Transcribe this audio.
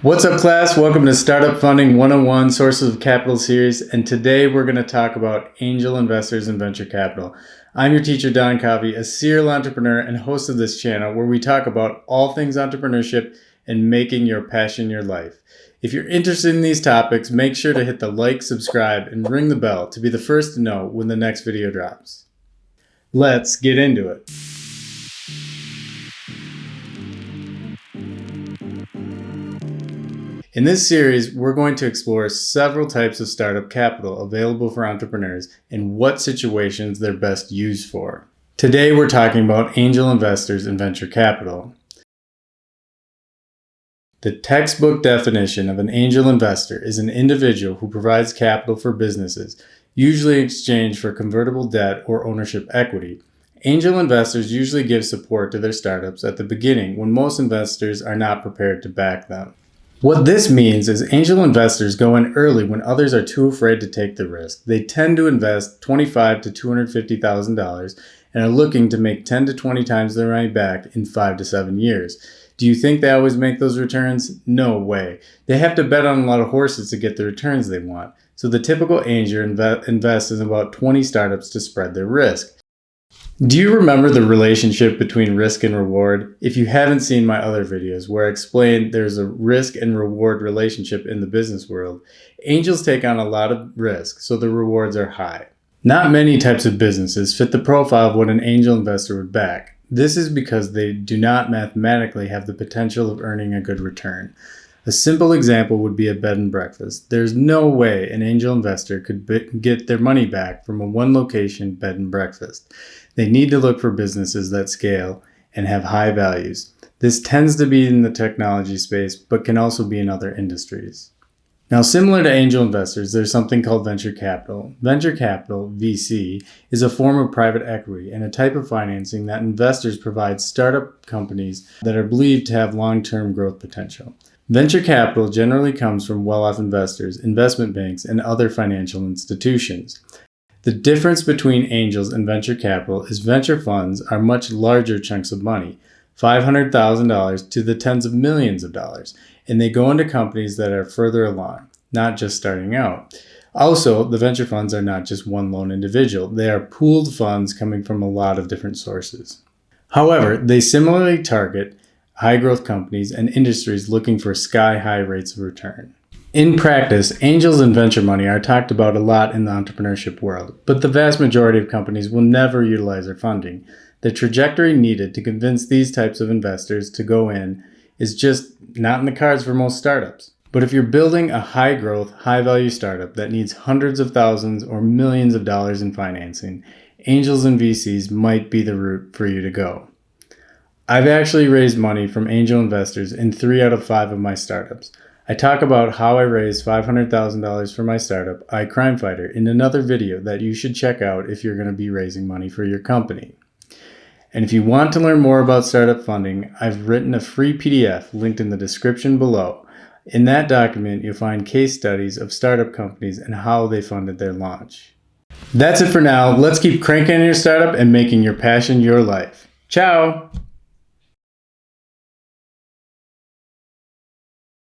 What's up, class? Welcome to Startup Funding 101 Sources of Capital series, and today we're going to talk about angel investors and venture capital. I'm your teacher, Don Kavi, a serial entrepreneur and host of this channel where we talk about all things entrepreneurship and making your passion your life. If you're interested in these topics, make sure to hit the like, subscribe, and ring the bell to be the first to know when the next video drops. Let's get into it. In this series, we're going to explore several types of startup capital available for entrepreneurs and what situations they're best used for. Today, we're talking about angel investors and venture capital. The textbook definition of an angel investor is an individual who provides capital for businesses, usually in exchange for convertible debt or ownership equity. Angel investors usually give support to their startups at the beginning when most investors are not prepared to back them. What this means is angel investors go in early when others are too afraid to take the risk. They tend to invest $25,000 to $250,000 and are looking to make 10 to 20 times their money back in 5 to 7 years. Do you think they always make those returns? No way. They have to bet on a lot of horses to get the returns they want. So the typical angel invests in about 20 startups to spread their risk. Do you remember the relationship between risk and reward? If you haven't seen my other videos where I explain there's a risk and reward relationship in the business world, angels take on a lot of risk, so the rewards are high. Not many types of businesses fit the profile of what an angel investor would back. This is because they do not mathematically have the potential of earning a good return. A simple example would be a bed and breakfast. There's no way an angel investor could get their money back from a one-location bed and breakfast. They need to look for businesses that scale and have high values. This tends to be in the technology space, but can also be in other industries. Now, similar to angel investors, there's something called venture capital. Venture capital, VC, is a form of private equity and a type of financing that investors provide startup companies that are believed to have long-term growth potential. Venture capital generally comes from well-off investors, investment banks, and other financial institutions. The difference between angels and venture capital is venture funds are much larger chunks of money, $500,000 to the tens of millions of dollars, and they go into companies that are further along, not just starting out. Also, the venture funds are not just one lone individual. They are pooled funds coming from a lot of different sources. However, they similarly target high-growth companies and industries looking for sky-high rates of return. In practice, angels and venture money are talked about a lot in the entrepreneurship world, but the vast majority of companies will never utilize their funding. The trajectory needed to convince these types of investors to go in is just not in the cards for most startups. But if you're building a high-growth, high-value startup that needs hundreds of thousands or millions of dollars in financing, angels and VCs might be the route for you to go. I've actually raised money from angel investors in 3 out of 5 of my startups. I talk about how I raised $500,000 for my startup, iCrimeFighter, in another video that you should check out if you're going to be raising money for your company. And if you want to learn more about startup funding, I've written a free PDF linked in the description below. In that document, you'll find case studies of startup companies and how they funded their launch. That's it for now. Let's keep cranking your startup and making your passion your life. Ciao!